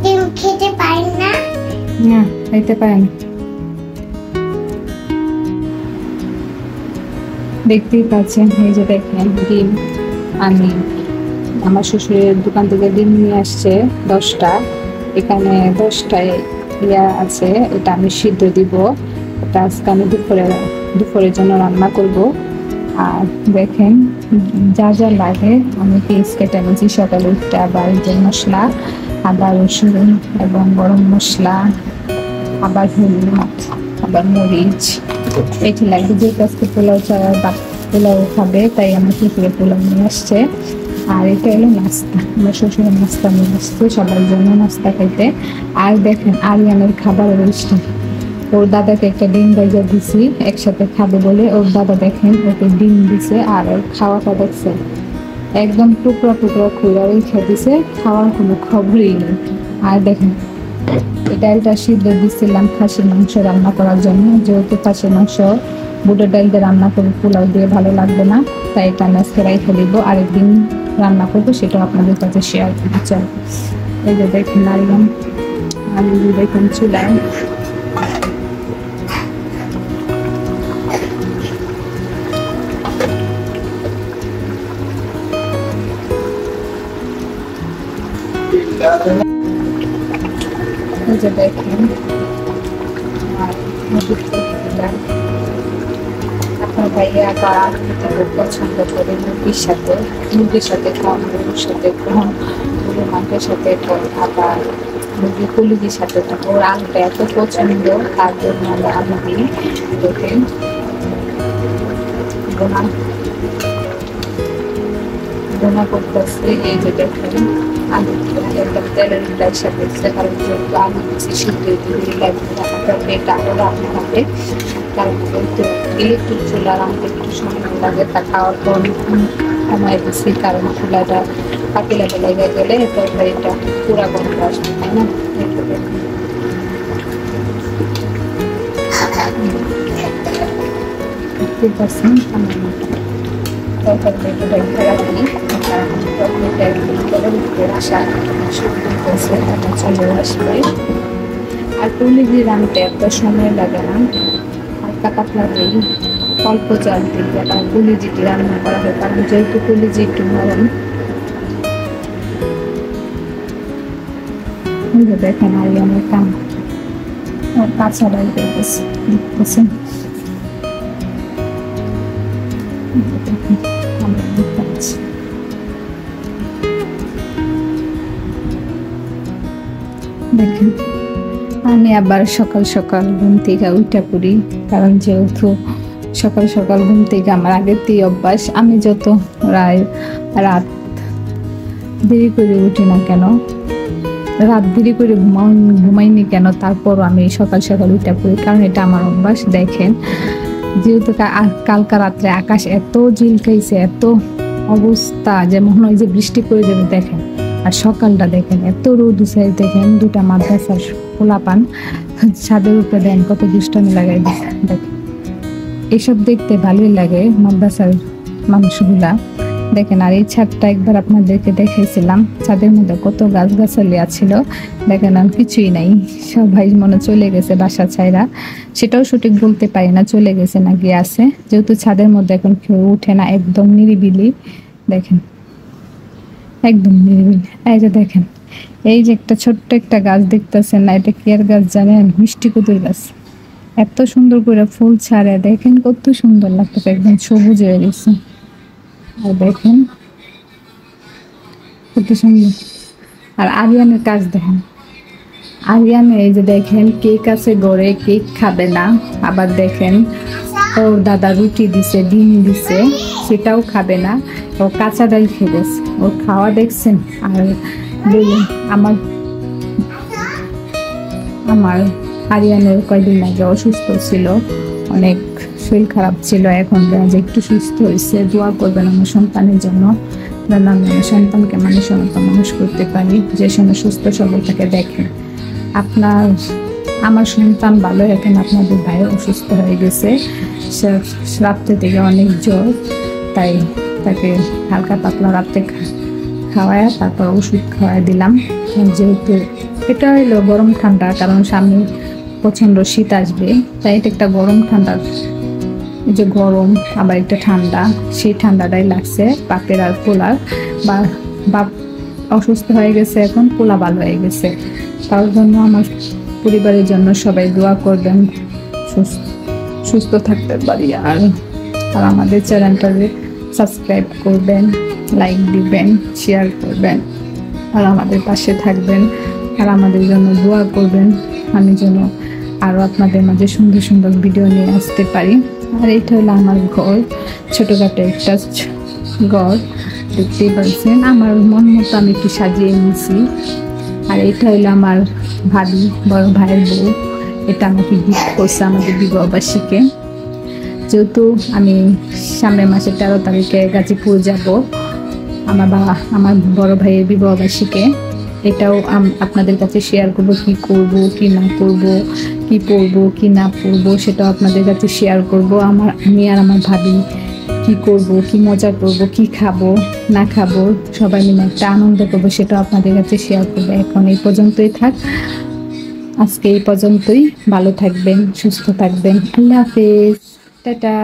ডিম খেতে পারেন না? না, খাইতে পারেন। দেখতেই পাচ্ছেন, এই যে দেখেন ডিম আমি আমার শ্বশুরের দোকান থেকে ডিম নিয়ে আসছে 10টা। এখানে 10টায় ইয়া আছে, এটা আমি সিদ্ধ দিব। এটা আজকে আমি দুপুরের জন্য রান্না করব। আর দেখেন যা যা লাগে আমি পেঁয়াজ কেটে নিয়েছি সকালে উঠতে, আবার যে মশলা আদা রসুন এবং গরম মশলা, আবার হলুদ, আবার মরিচ, এটি লাগবে। যে আজকে পোলাও খাবে তাই আমার শ্বশুরে পোলাও নিয়ে আসছে। আর এটা হলো নাস্তা, আমার শ্বশুরের নাস্তা নিয়ে আসছে সবার জন্য নাস্তা খাইতে। আর দেখেন আরিয়ানের খাবারের লিস্টটা, ওর দাদাকে একটা ডিম ভাজা দিছি একসাথে খাবে বলে। ওর দাদা দেখেন ওকে ডিম দিছে, আর ওর খাওয়াটা দেখছে একদম টুকরা টুকরা খুঁড়া রেখে দিছে, খাওয়ার কোনো খবরই নেই। আর দেখেন ডালটা সিদ্ধ দিচ্ছিলাম খাসির মাংস রান্না করার জন্য, যেহেতু খাসির মাংস বুটের ডাল দিয়ে রান্না করে পোলাও দিয়ে ভালো লাগবে না, তাই এটা আমি আজকে রাইখে দিব। আরেকদিন রান্না করবো, সেটাও আপনাদের কাছে শেয়ার করতে চাই। এই যে দেখেন আলম আলু দেখুন চুলায় যে দেখেন আপনার ভাইয়া বা খুব পছন্দ করে মুরগির সাথে কম, গরুর সাথে কম, গরুর মাংসের সাথে কম, আবার মুরগি কলিজির সাথে ওর আলুটা এত পছন্দ, তার জন্য আমরা আলু দিই। দেখেন বোনা করতেছে। এই যে দেখেন আলু একদম তেলের ডাল সাথে কারণ যেহেতু আলু দিচ্ছি সিদ্ধ দিয়ে লাগবে, এটা আরও রান্না হবে। কারণ যেহেতু ইলেকট্রিক চুলা রান্নাতে একটু সময় লাগে, তা খাওয়ার পর সময় দিচ্ছি, কারণ চুলাটা পাতিলা লেগে গেলে তরকারিটা পুরা গন্ধ আসবে, তাই না? ঠিক আছে, চলে আসবে। আর কলিজি রান্নাতে এত সময় লাগে না, হালকা পাতলা দিই, অল্প চাল দিই, আর কলিজিটি রান্না করা হয়, কারণ যেহেতু কলিজি একটু নরম। দেখেন আর আমার কাম কাঁচা ডাল দেখতেছেন। দেখেন আমি আবার সকাল সকাল ঘুম থেকে উঠে পড়ি, কারণ যেহেতু সকাল সকাল ঘুম থেকে আমার আগের থেকে অভ্যাস। আমি যত রাত দেরি করে উঠি না কেন, রাত দেরি করে ঘুমাইনি কেন, তারপরও আমি সকাল সকাল উঠে পড়ি, কারণ এটা আমার অভ্যাস। দেখেন যেহেতু কালকা রাত্রে আকাশ এত ঝিলকাইছে, এত অবস্থা যে মনে হয় যে বৃষ্টি পড়ে যাবে। দেখেন আর সকালটা দেখেন এত রোদ উঠে, দেখেন দুটা মাদ্রাসার পোলাপান ছাদের উপরে দেন কত দুষ্টামি লাগাই দেখেন। এসব দেখতে ভালোই লাগে মাদ্রাসার মানুষগুলা। দেখেন আর এই ছাদটা একবার আপনাদেরকে দেখাইছিলাম, ছাদের মধ্যে কত গাছগাছালি ছিল। দেখেন আর কিছুই নাই, সবাই মনে চলে গেছে বাসা ছাইরা, সেটাও সঠিক বলতে পারি না চলে গেছে না গিয়ে আছে, যেহেতু ছাদের মধ্যে এখন কেউ উঠে না, একদম নিরিবিলি। দেখেন একদম নিরিবিলি। এই যে দেখেন এই যে একটা ছোট্ট একটা গাছ দেখতেছেন না, এটা কি আর গাছ জানেন? মিষ্টি কুতুর গাছ। এত সুন্দর করে ফুল ছাড়ে, দেখেন কত সুন্দর লাগতেছে, একদম সবুজ হয়ে গেছে। আর দেখেন কত সুন্দর। আর আরিয়ানের কাজ দেখেন, আরিয়ানে এই যে দেখেন কেক আছে গড়ে, কেক খাবে না। আবার দেখেন ওর দাদা রুটি দিছে, ডিম দিছে, সেটাও খাবে না, ও কাঁচা ডাল খেয়েছে। ওর খাওয়া দেখছেন। আর বলুন আমার আরিয়ানের কয়দিন আগে অসুস্থ ছিল, অনেক শরীর খারাপ ছিল, এখন যে একটু সুস্থ হয়েছে। দোয়া করবেন আমার সন্তানের জন্য, যেন আমি আমার সন্তানকে মানুষের মতো মানুষ করতে পারি, যে সময় সুস্থ সবল থাকে। দেখেন আমার সন্তান ভালো, এখন আপনাদের ভাই অসুস্থ হয়ে গেছে, রাত্রে থেকে অনেক জ্বর, তাই তাকে হালকা পাতলা রাত্রে খাওয়ায় তারপর ওষুধ খাওয়াই দিলাম। যেহেতু এটা হইলো গরম ঠান্ডা, কারণ সামনে প্রচণ্ড শীত আসবে, তাই এটা একটা গরম ঠান্ডা, এই যে গরম আবার একটা ঠান্ডা, সেই ঠান্ডাটাই লাগছে বাপের আর পোলার। বাপ অসুস্থ হয়ে গেছে, এখন পোলা ভালো হয়ে গেছে। তার জন্য আমার পরিবারের জন্য সবাই দোয়া করবেন, সুস্থ থাকতে পারি। আর আমাদের চ্যানেলটাকে সাবস্ক্রাইব করবেন, লাইক দিবেন, শেয়ার করবেন, আর আমাদের পাশে থাকবেন, আর আমাদের জন্য দোয়া করবেন, আমি যেন আরও আপনাদের মাঝে সুন্দর সুন্দর ভিডিও নিয়ে আসতে পারি। আর এটা হলো আমার ঘর, ছোটোখাটো একটা ঘর, দেখতেই পাচ্ছেন। আমার মন মতো আমি একটু সাজিয়ে নিয়েছি। আর এটা হলো আমার ভাবি, বড় ভাইয়ের বউ, এটা আমাকে গিফট করছে আমাদের বিবাহবার্ষিকী। যেহেতু আমি সামনের মাসের 13 তারিখে গাজীপুর যাব আমার বড় ভাইয়ের বিবাহবার্ষিকী, এটাও আপনাদের কাছে শেয়ার করবো, কি করব কি না করব, কি পরবো কি না পরবো, সেটাও আপনাদের কাছে শেয়ার করব। আমি আর আমার ভাবি কি করব, কি মজা করব, কি খাবো না খাবো, সবাই মিলে একটা আনন্দ করবো, সেটাও আপনাদের কাছে শেয়ার করবো। এখন এই পর্যন্তই থাক, আজকে এই পর্যন্তই। ভালো থাকবেন, সুস্থ থাকবেন, আল্লাহ হাফেজ, টাটা।